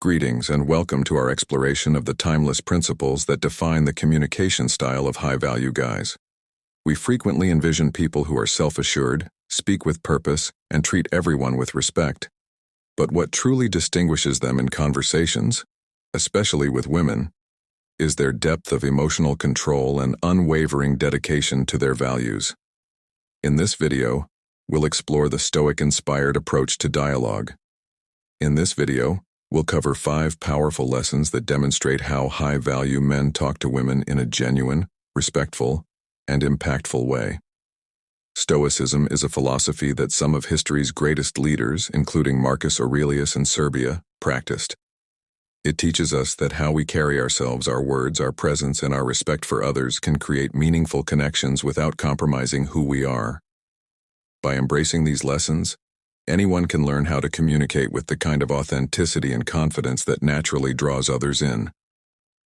Greetings and welcome to our exploration of the timeless principles that define the communication style of high-value guys. We frequently envision people who are self-assured, speak with purpose, and treat everyone with respect. But what truly distinguishes them in conversations, especially with women, is their depth of emotional control and unwavering dedication to their values. In this video, we'll explore the Stoic-inspired approach to dialogue. In this video, we'll cover 5 powerful lessons that demonstrate how high-value men talk to women in a genuine, respectful, and impactful way. Stoicism is a philosophy that some of history's greatest leaders, including Marcus Aurelius and Serbia, practiced. It teaches us that how we carry ourselves, our words, our presence, and our respect for others can create meaningful connections without compromising who we are. By embracing these lessons, anyone can learn how to communicate with the kind of authenticity and confidence that naturally draws others in.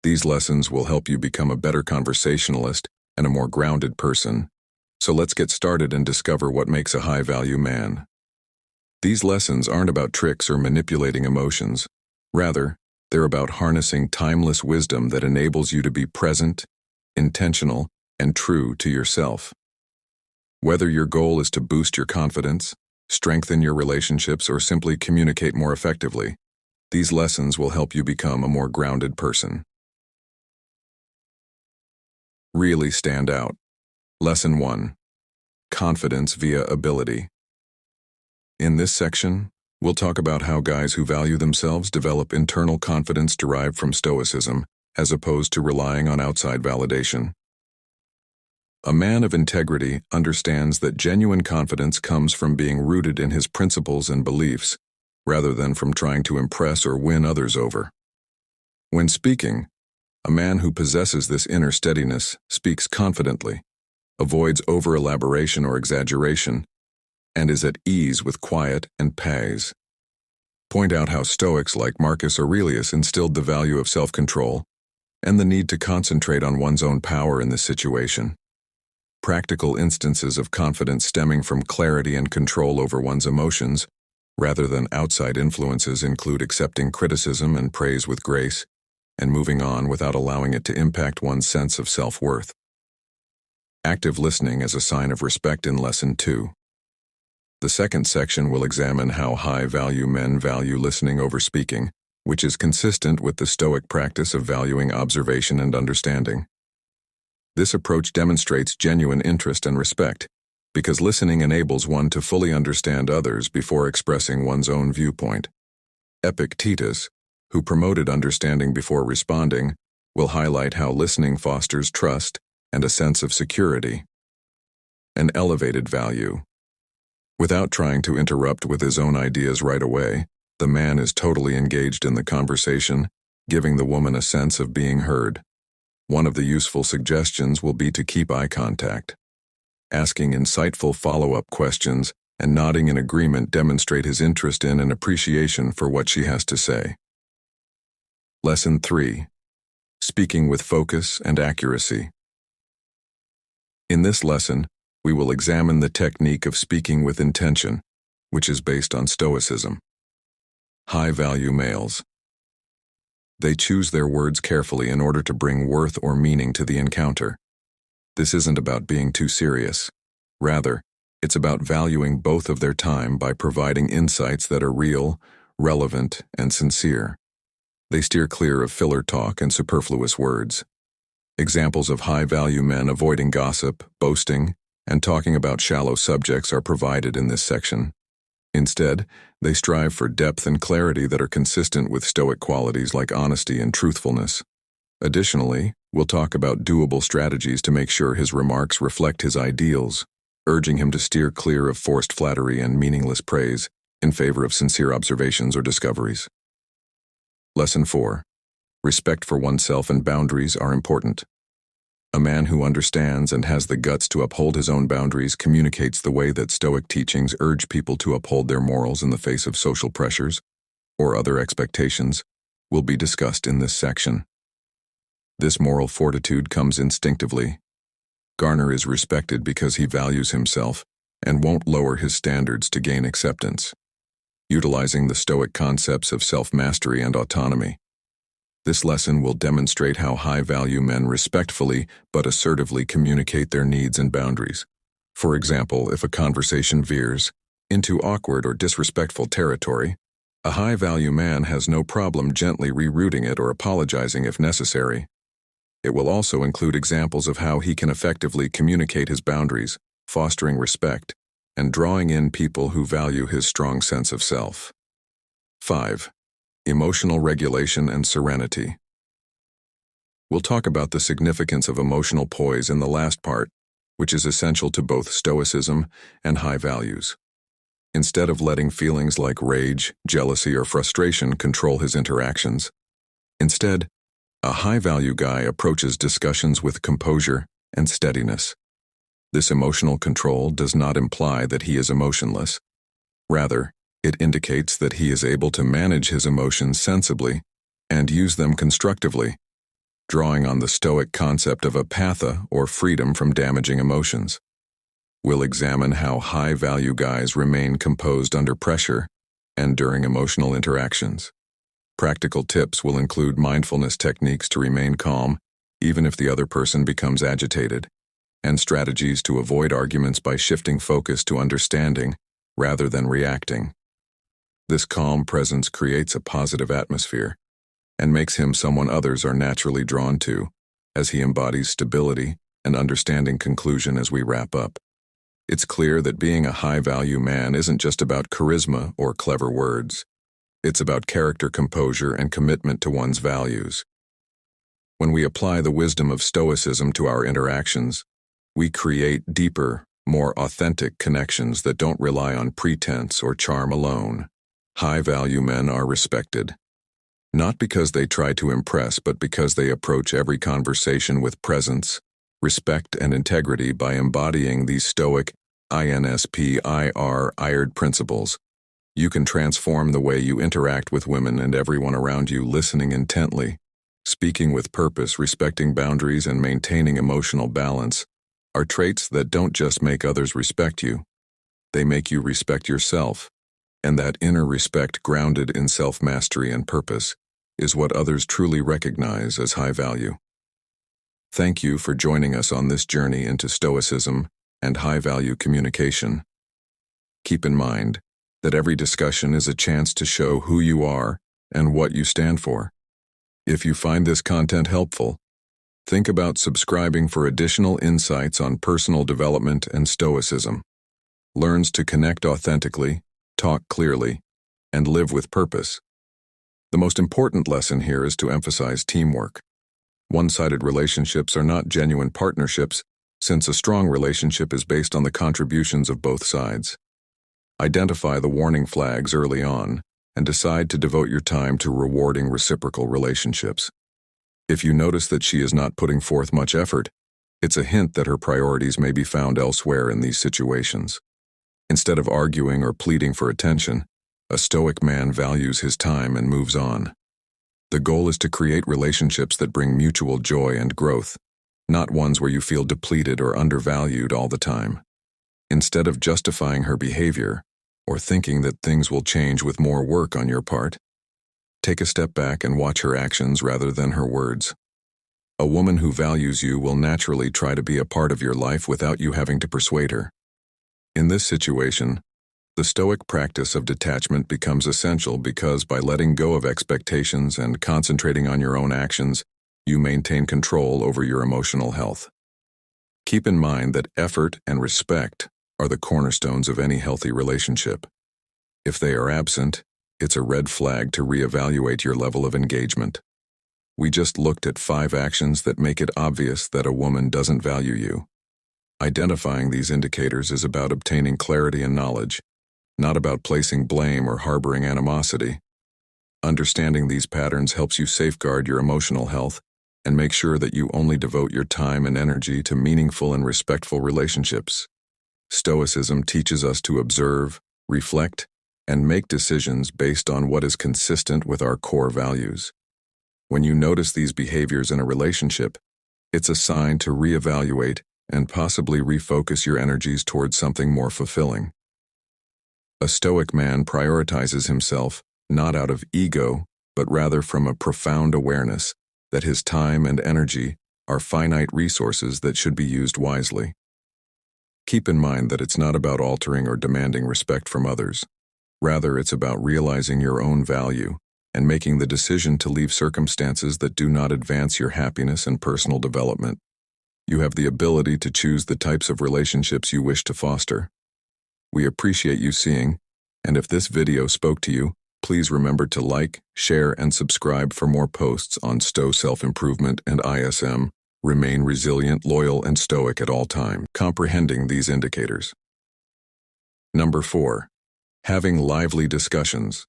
These lessons will help you become a better conversationalist and a more grounded person. So let's get started and discover what makes a high-value man. These lessons aren't about tricks or manipulating emotions. Rather, they're about harnessing timeless wisdom that enables you to be present, intentional, and true to yourself. Whether your goal is to boost your confidence, strengthen your relationships, or simply communicate more effectively, these lessons will help you become a more grounded person. Really stand out. Lesson 1. Confidence via ability. In this section, we'll talk about how guys who value themselves develop internal confidence derived from Stoicism, as opposed to relying on outside validation. A man of integrity understands that genuine confidence comes from being rooted in his principles and beliefs, rather than from trying to impress or win others over. When speaking, a man who possesses this inner steadiness speaks confidently, avoids over-elaboration or exaggeration, and is at ease with quiet and pace. Point out how Stoics like Marcus Aurelius instilled the value of self-control and the need to concentrate on one's own power in this situation. Practical instances of confidence stemming from clarity and control over one's emotions, rather than outside influences, include accepting criticism and praise with grace, and moving on without allowing it to impact one's sense of self-worth. Active listening as a sign of respect in Lesson 2. The second section will examine how high-value men value listening over speaking, which is consistent with the Stoic practice of valuing observation and understanding. This approach demonstrates genuine interest and respect, because listening enables one to fully understand others before expressing one's own viewpoint. Epictetus, who promoted understanding before responding, will highlight how listening fosters trust and a sense of security. An elevated value. Without trying to interrupt with his own ideas right away, the man is totally engaged in the conversation, giving the woman a sense of being heard. One of the useful suggestions will be to keep eye contact. Asking insightful follow-up questions and nodding in agreement demonstrate his interest in and appreciation for what she has to say. Lesson 3. Speaking with focus and accuracy. In this lesson, we will examine the technique of speaking with intention, which is based on Stoicism. High-value males. They choose their words carefully in order to bring worth or meaning to the encounter. This isn't about being too serious. Rather, it's about valuing both of their time by providing insights that are real, relevant, and sincere. They steer clear of filler talk and superfluous words. Examples of high-value men avoiding gossip, boasting, and talking about shallow subjects are provided in this section. Instead, they strive for depth and clarity that are consistent with Stoic qualities like honesty and truthfulness. Additionally, we'll talk about doable strategies to make sure his remarks reflect his ideals, urging him to steer clear of forced flattery and meaningless praise in favor of sincere observations or discoveries. Lesson 4. Respect for oneself and boundaries are important. A man who understands and has the guts to uphold his own boundaries communicates the way that Stoic teachings urge people to uphold their morals in the face of social pressures or other expectations will be discussed in this section. This moral fortitude comes instinctively. Garner is respected because he values himself and won't lower his standards to gain acceptance. utilizing the Stoic concepts of self-mastery and autonomy. This lesson will demonstrate how high-value men respectfully but assertively communicate their needs and boundaries. For example, if a conversation veers into awkward or disrespectful territory, a high-value man has no problem gently rerouting it or apologizing if necessary. It will also include examples of how he can effectively communicate his boundaries, fostering respect, and drawing in people who value his strong sense of self. 5. Emotional regulation and serenity. We'll talk about the significance of emotional poise in the last part, which is essential to both Stoicism and high values. Instead of letting feelings like rage, jealousy, or frustration control his interactions, instead, a high-value guy approaches discussions with composure and steadiness. This emotional control does not imply that he is emotionless. Rather, it indicates that he is able to manage his emotions sensibly and use them constructively, drawing on the Stoic concept of apatha, or freedom from damaging emotions. We'll examine how high-value guys remain composed under pressure and during emotional interactions. Practical tips will include mindfulness techniques to remain calm, even if the other person becomes agitated, and strategies to avoid arguments by shifting focus to understanding rather than reacting. This calm presence creates a positive atmosphere and makes him someone others are naturally drawn to, as he embodies stability and understanding. Conclusion as we wrap up. It's clear that being a high-value man isn't just about charisma or clever words. It's about character, composure, and commitment to one's values. When we apply the wisdom of Stoicism to our interactions, we create deeper, more authentic connections that don't rely on pretense or charm alone. High-value men are respected, not because they try to impress, but because they approach every conversation with presence, respect, and integrity by embodying these Stoic INSPIRED principles. You can transform the way you interact with women and everyone around you. Listening intently, speaking with purpose, respecting boundaries, and maintaining emotional balance are traits that don't just make others respect you, they make you respect yourself. And that inner respect, grounded in self-mastery and purpose, is what others truly recognize as high value. Thank you for joining us on this journey into Stoicism and high-value communication. Keep in mind that every discussion is a chance to show who you are and what you stand for. If you find this content helpful, think about subscribing for additional insights on personal development and Stoicism. Learns to connect authentically, talk clearly, and live with purpose. The most important lesson here is to emphasize teamwork. One-sided relationships are not genuine partnerships, since a strong relationship is based on the contributions of both sides. Identify the warning flags early on and decide to devote your time to rewarding reciprocal relationships. If you notice that she is not putting forth much effort, it's a hint that her priorities may be found elsewhere in these situations. Instead of arguing or pleading for attention, a Stoic man values his time and moves on. The goal is to create relationships that bring mutual joy and growth, not ones where you feel depleted or undervalued all the time. Instead of justifying her behavior or thinking that things will change with more work on your part, take a step back and watch her actions rather than her words. A woman who values you will naturally try to be a part of your life without you having to persuade her. In this situation, the Stoic practice of detachment becomes essential because by letting go of expectations and concentrating on your own actions, you maintain control over your emotional health. Keep in mind that effort and respect are the cornerstones of any healthy relationship. If they are absent, it's a red flag to reevaluate your level of engagement. We just looked at 5 actions that make it obvious that a woman doesn't value you. Identifying these indicators is about obtaining clarity and knowledge, not about placing blame or harboring animosity. Understanding these patterns helps you safeguard your emotional health and make sure that you only devote your time and energy to meaningful and respectful relationships. Stoicism teaches us to observe, reflect, and make decisions based on what is consistent with our core values. When you notice these behaviors in a relationship, it's a sign to reevaluate and possibly refocus your energies towards something more fulfilling. A Stoic man prioritizes himself not out of ego, but rather from a profound awareness that his time and energy are finite resources that should be used wisely. Keep in mind that it's not about altering or demanding respect from others. Rather, it's about realizing your own value and making the decision to leave circumstances that do not advance your happiness and personal development. You have the ability to choose the types of relationships you wish to foster. We appreciate you seeing, and if this video spoke to you, please remember to like, share, and subscribe for more posts on Sto self-improvement and ISM. Remain resilient, loyal, and stoic at all times. Comprehending these indicators. Number 4. Having lively discussions.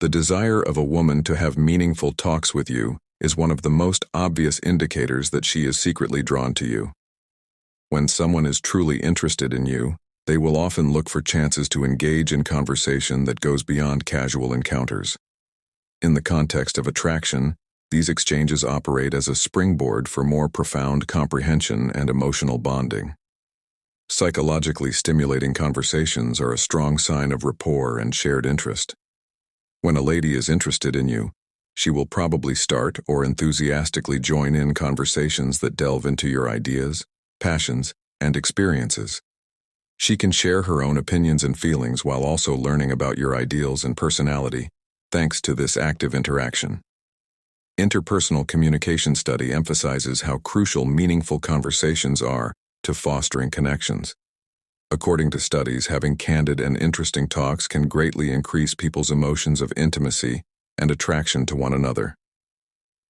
The desire of a woman to have meaningful talks with you is one of the most obvious indicators that she is secretly drawn to you. When someone is truly interested in you, they will often look for chances to engage in conversation that goes beyond casual encounters. In the context of attraction, these exchanges operate as a springboard for more profound comprehension and emotional bonding. Psychologically stimulating conversations are a strong sign of rapport and shared interest. When a lady is interested in you, she will probably start or enthusiastically join in conversations that delve into your ideas, passions, and experiences. She can share her own opinions and feelings while also learning about your ideals and personality, thanks to this active interaction. Interpersonal communication study emphasizes how crucial meaningful conversations are to fostering connections. According to studies, having candid and interesting talks can greatly increase people's emotions of intimacy and attraction to one another.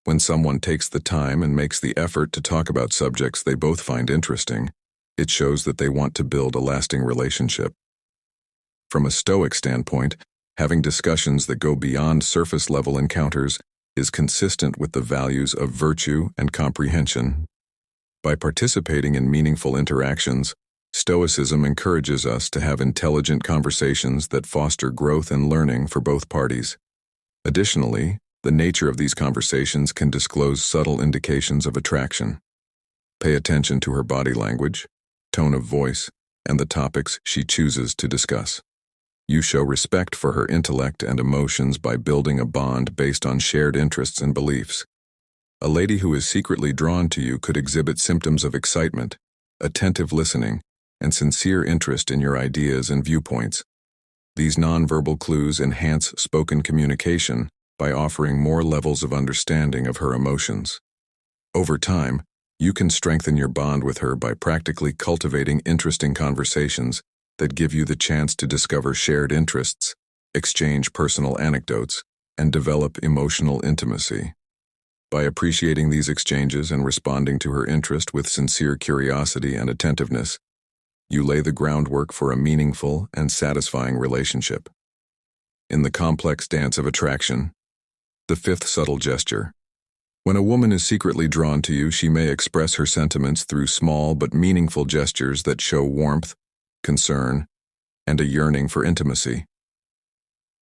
When someone takes the time and makes the effort to talk about subjects they both find interesting, it shows that they want to build a lasting relationship. From a Stoic standpoint, having discussions that go beyond surface-level encounters is consistent with the values of virtue and comprehension. By participating in meaningful interactions, Stoicism encourages us to have intelligent conversations that foster growth and learning for both parties. Additionally, the nature of these conversations can disclose subtle indications of attraction. Pay attention to her body language, tone of voice, and the topics she chooses to discuss. You show respect for her intellect and emotions by building a bond based on shared interests and beliefs. A lady who is secretly drawn to you could exhibit symptoms of excitement, attentive listening, and sincere interest in your ideas and viewpoints. These nonverbal clues enhance spoken communication by offering more levels of understanding of her emotions. Over time, you can strengthen your bond with her by practically cultivating interesting conversations that give you the chance to discover shared interests, exchange personal anecdotes, and develop emotional intimacy. By appreciating these exchanges and responding to her interest with sincere curiosity and attentiveness, you lay the groundwork for a meaningful and satisfying relationship. In the complex dance of attraction, the 5th subtle gesture. When a woman is secretly drawn to you, she may express her sentiments through small but meaningful gestures that show warmth, concern, and a yearning for intimacy.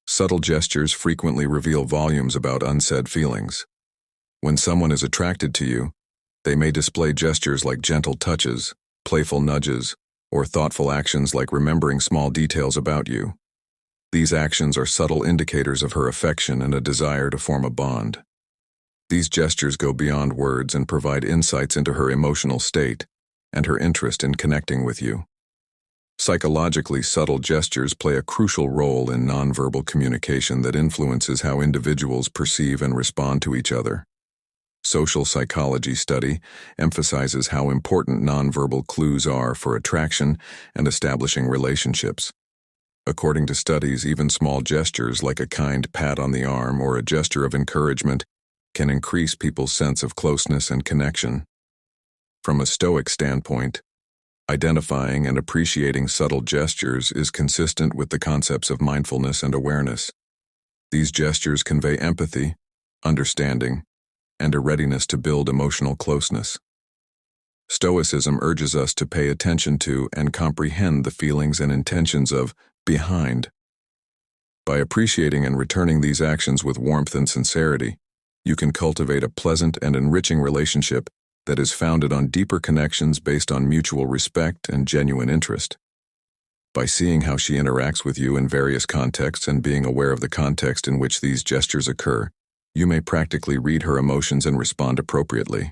Subtle gestures frequently reveal volumes about unsaid feelings. When someone is attracted to you, they may display gestures like gentle touches, playful nudges, or thoughtful actions like remembering small details about you. These actions are subtle indicators of her affection and a desire to form a bond. These gestures go beyond words and provide insights into her emotional state and her interest in connecting with you. Psychologically, subtle gestures play a crucial role in nonverbal communication that influences how individuals perceive and respond to each other. Social psychology study emphasizes how important nonverbal clues are for attraction and establishing relationships. According to studies, even small gestures like a kind pat on the arm or a gesture of encouragement can increase people's sense of closeness and connection. From a Stoic standpoint, identifying and appreciating subtle gestures is consistent with the concepts of mindfulness and awareness. These gestures convey empathy, understanding, and a readiness to build emotional closeness. Stoicism urges us to pay attention to and comprehend the feelings and intentions of behind. By appreciating and returning these actions with warmth and sincerity, you can cultivate a pleasant and enriching relationship that is founded on deeper connections based on mutual respect and genuine interest. By seeing how she interacts with you in various contexts and being aware of the context in which these gestures occur, you may practically read her emotions and respond appropriately.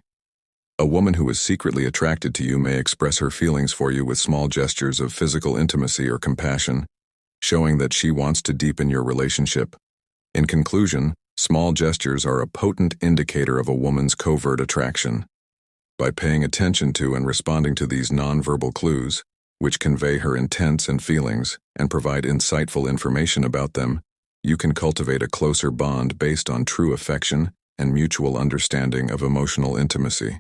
A woman who is secretly attracted to you may express her feelings for you with small gestures of physical intimacy or compassion, showing that she wants to deepen your relationship. In conclusion, small gestures are a potent indicator of a woman's covert attraction. By paying attention to and responding to these nonverbal clues, which convey her intents and feelings and provide insightful information about them, you can cultivate a closer bond based on true affection and mutual understanding of emotional intimacy.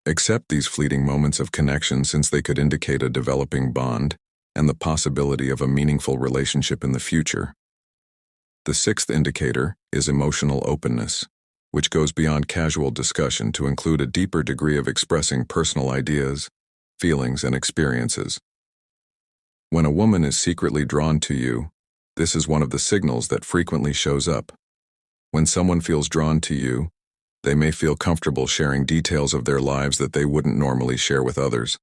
Accept these fleeting moments of connection since they could indicate a developing bond and the possibility of a meaningful relationship in the future. The sixth indicator is emotional openness, which goes beyond casual discussion to include a deeper degree of expressing personal ideas, feelings, and experiences. When a woman is secretly drawn to you, this is one of the signals that frequently shows up. When someone feels drawn to you, they may feel comfortable sharing details of their lives that they wouldn't normally share with others.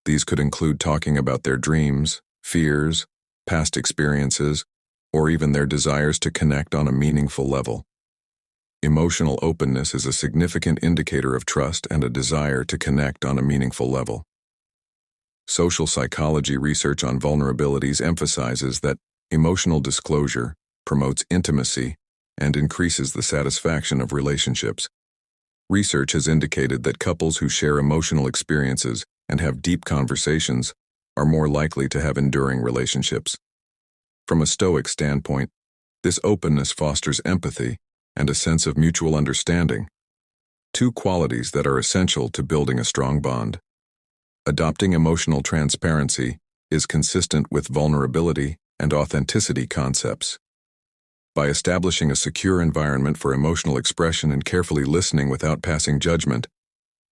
These could include talking about their dreams, fears, past experiences, or even their desires to connect on a meaningful level. Emotional openness is a significant indicator of trust and a desire to connect on a meaningful level. Social psychology research on vulnerabilities emphasizes that emotional disclosure promotes intimacy and increases the satisfaction of relationships. Research has indicated that couples who share emotional experiences and have deep conversations are more likely to have enduring relationships. From a Stoic standpoint, this openness fosters empathy and a sense of mutual understanding, two qualities that are essential to building a strong bond. Adopting emotional transparency is consistent with vulnerability and authenticity concepts. By establishing a secure environment for emotional expression and carefully listening without passing judgment,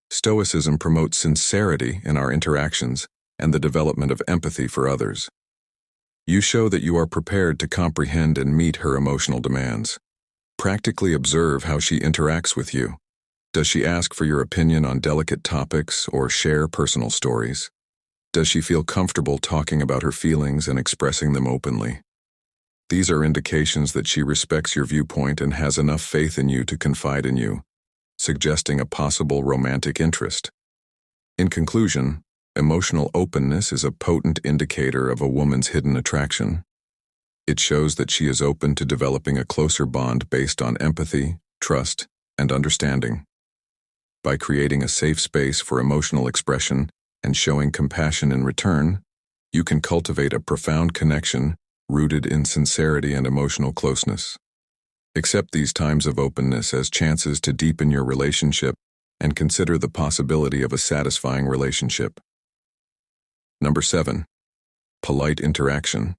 Stoicism promotes sincerity in our interactions and the development of empathy for others. You show that you are prepared to comprehend and meet her emotional demands. Practically observe how she interacts with you. Does she ask for your opinion on delicate topics or share personal stories? Does she feel comfortable talking about her feelings and expressing them openly? These are indications that she respects your viewpoint and has enough faith in you to confide in you, suggesting a possible romantic interest. In conclusion, emotional openness is a potent indicator of a woman's hidden attraction. It shows that she is open to developing a closer bond based on empathy, trust, and understanding. By creating a safe space for emotional expression and showing compassion in return, you can cultivate a profound connection rooted in sincerity and emotional closeness. Accept these times of openness as chances to deepen your relationship and consider the possibility of a satisfying relationship. Number 7. Polite interaction.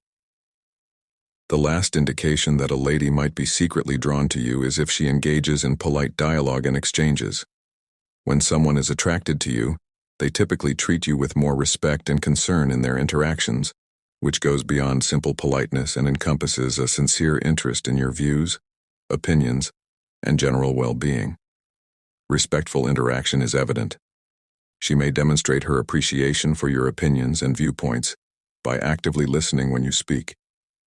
The last indication that a lady might be secretly drawn to you is if she engages in polite dialogue and exchanges. When someone is attracted to you, they typically treat you with more respect and concern in their interactions, which goes beyond simple politeness and encompasses a sincere interest in your views, opinions, and general well-being. Respectful interaction is evident. She may demonstrate her appreciation for your opinions and viewpoints by actively listening when you speak,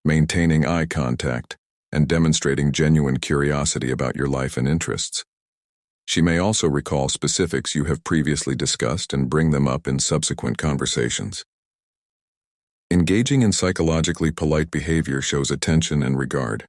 maintaining eye contact, and demonstrating genuine curiosity about your life and interests. She may also recall specifics you have previously discussed and bring them up in subsequent conversations. Engaging in psychologically polite behavior shows attention and regard.